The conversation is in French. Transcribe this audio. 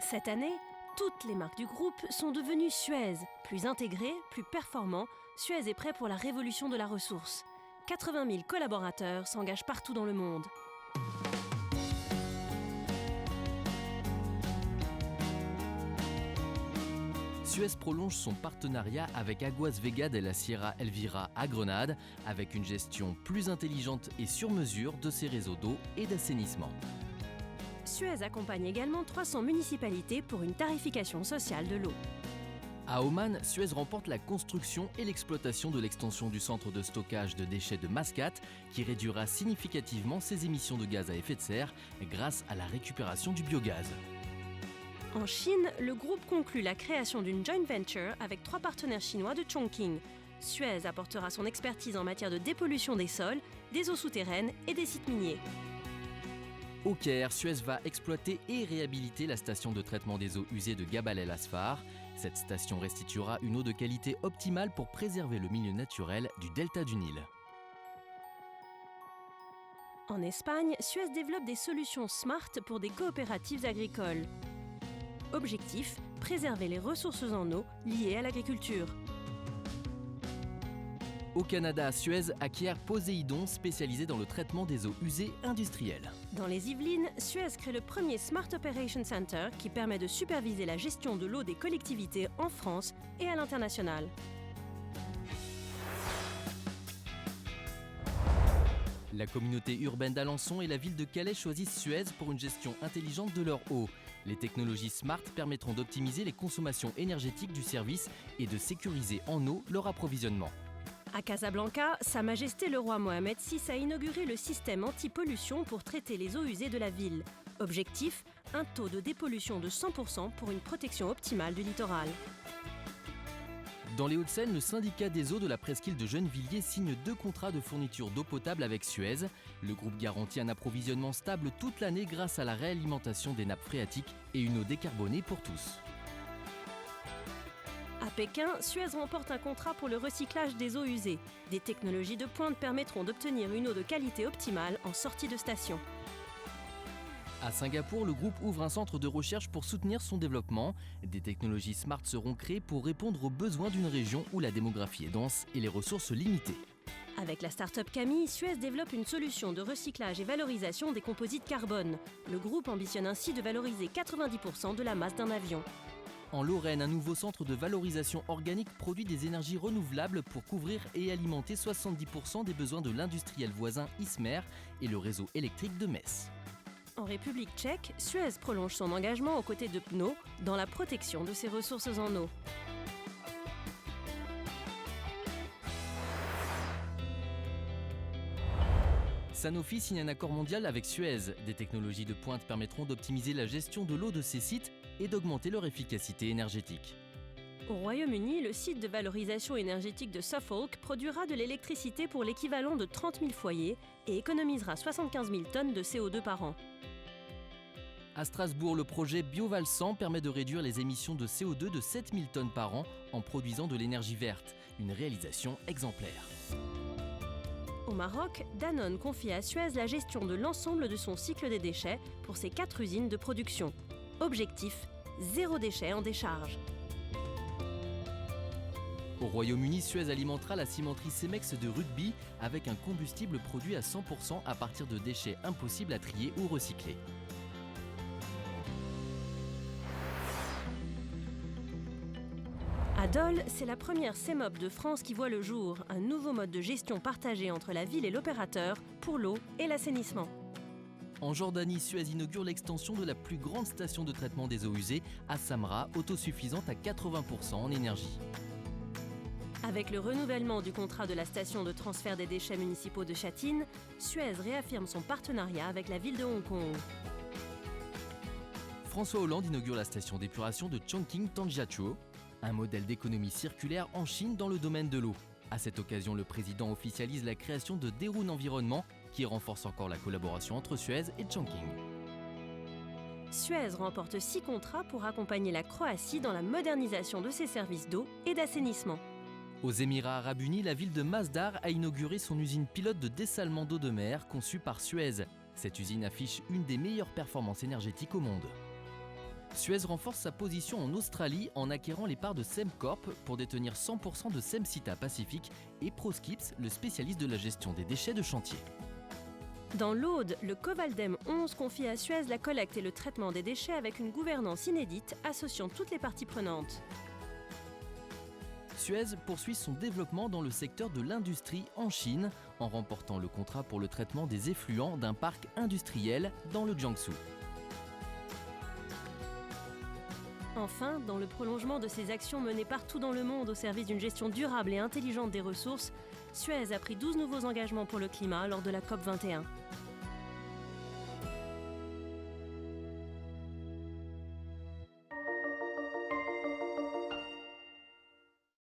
Cette année, toutes les marques du groupe sont devenues Suez. Plus intégrées, plus performants, Suez est prêt pour la révolution de la ressource. 80 000 collaborateurs s'engagent partout dans le monde. Suez prolonge son partenariat avec Aguas Vega de la Sierra Elvira à Grenade, avec une gestion plus intelligente et sur mesure de ses réseaux d'eau et d'assainissement. Suez accompagne également 300 municipalités pour une tarification sociale de l'eau. À Oman, Suez remporte la construction et l'exploitation de l'extension du centre de stockage de déchets de Mascate, qui réduira significativement ses émissions de gaz à effet de serre grâce à la récupération du biogaz. En Chine, le groupe conclut la création d'une joint venture avec 3 partenaires chinois de Chongqing. Suez apportera son expertise en matière de dépollution des sols, des eaux souterraines et des sites miniers. Au Caire, Suez va exploiter et réhabiliter la station de traitement des eaux usées de Gabal El Asfar. Cette station restituera une eau de qualité optimale pour préserver le milieu naturel du delta du Nil. En Espagne, Suez développe des solutions smart pour des coopératives agricoles. Objectif, préserver les ressources en eau liées à l'agriculture. Au Canada, Suez acquiert Poséidon, spécialisé dans le traitement des eaux usées industrielles. Dans les Yvelines, Suez crée le premier Smart Operation Center qui permet de superviser la gestion de l'eau des collectivités en France et à l'international. La communauté urbaine d'Alençon et la ville de Calais choisissent Suez pour une gestion intelligente de leur eau. Les technologies Smart permettront d'optimiser les consommations énergétiques du service et de sécuriser en eau leur approvisionnement. À Casablanca, Sa Majesté le roi Mohamed VI a inauguré le système anti-pollution pour traiter les eaux usées de la ville. Objectif, un taux de dépollution de 100% pour une protection optimale du littoral. Dans les Hauts-de-Seine, le syndicat des eaux de la presqu'île de Gennevilliers signe 2 contrats de fourniture d'eau potable avec Suez. Le groupe garantit un approvisionnement stable toute l'année grâce à la réalimentation des nappes phréatiques et une eau décarbonée pour tous. À Pékin, Suez remporte un contrat pour le recyclage des eaux usées. Des technologies de pointe permettront d'obtenir une eau de qualité optimale en sortie de station. À Singapour, le groupe ouvre un centre de recherche pour soutenir son développement. Des technologies smart seront créées pour répondre aux besoins d'une région où la démographie est dense et les ressources limitées. Avec la start-up Camille, Suez développe une solution de recyclage et valorisation des composites carbone. Le groupe ambitionne ainsi de valoriser 90% de la masse d'un avion. En Lorraine, un nouveau centre de valorisation organique produit des énergies renouvelables pour couvrir et alimenter 70% des besoins de l'industriel voisin Ismer et le réseau électrique de Metz. En République tchèque, Suez prolonge son engagement aux côtés de Pno dans la protection de ses ressources en eau. Sanofi signe un accord mondial avec Suez. Des technologies de pointe permettront d'optimiser la gestion de l'eau de ces sites et d'augmenter leur efficacité énergétique. Au Royaume-Uni, le site de valorisation énergétique de Suffolk produira de l'électricité pour l'équivalent de 30 000 foyers et économisera 75 000 tonnes de CO2 par an. À Strasbourg, le projet Biovalsan permet de réduire les émissions de CO2 de 7 000 tonnes par an en produisant de l'énergie verte, une réalisation exemplaire. Au Maroc, Danone confie à Suez la gestion de l'ensemble de son cycle des déchets pour ses 4 usines de production. Objectif, 0 déchet en décharge. Au Royaume-Uni, Suez alimentera la cimenterie Cemex de Rugby avec un combustible produit à 100% à partir de déchets impossibles à trier ou recycler. À Dole, c'est la première CEMOP de France qui voit le jour, un nouveau mode de gestion partagé entre la ville et l'opérateur pour l'eau et l'assainissement. En Jordanie, Suez inaugure l'extension de la plus grande station de traitement des eaux usées à Samra, autosuffisante à 80% en énergie. Avec le renouvellement du contrat de la station de transfert des déchets municipaux de Châtine, Suez réaffirme son partenariat avec la ville de Hong Kong. François Hollande inaugure la station d'épuration de Chongqing Tangjiachuo, un modèle d'économie circulaire en Chine dans le domaine de l'eau. À cette occasion, le président officialise la création de Derun Environnement, qui renforce encore la collaboration entre Suez et Chongqing. Suez remporte 6 contrats pour accompagner la Croatie dans la modernisation de ses services d'eau et d'assainissement. Aux Émirats Arabes Unis, la ville de Masdar a inauguré son usine pilote de dessalement d'eau de mer conçue par Suez. Cette usine affiche une des meilleures performances énergétiques au monde. Suez renforce sa position en Australie en acquérant les parts de Sembcorp pour détenir 100% de Semcita Pacific et ProSkips, le spécialiste de la gestion des déchets de chantier. Dans l'Aude, le Covaldem 11 confie à Suez la collecte et le traitement des déchets avec une gouvernance inédite associant toutes les parties prenantes. Suez poursuit son développement dans le secteur de l'industrie en Chine en remportant le contrat pour le traitement des effluents d'un parc industriel dans le Jiangsu. Enfin, dans le prolongement de ses actions menées partout dans le monde au service d'une gestion durable et intelligente des ressources, Suez a pris 12 nouveaux engagements pour le climat lors de la COP 21.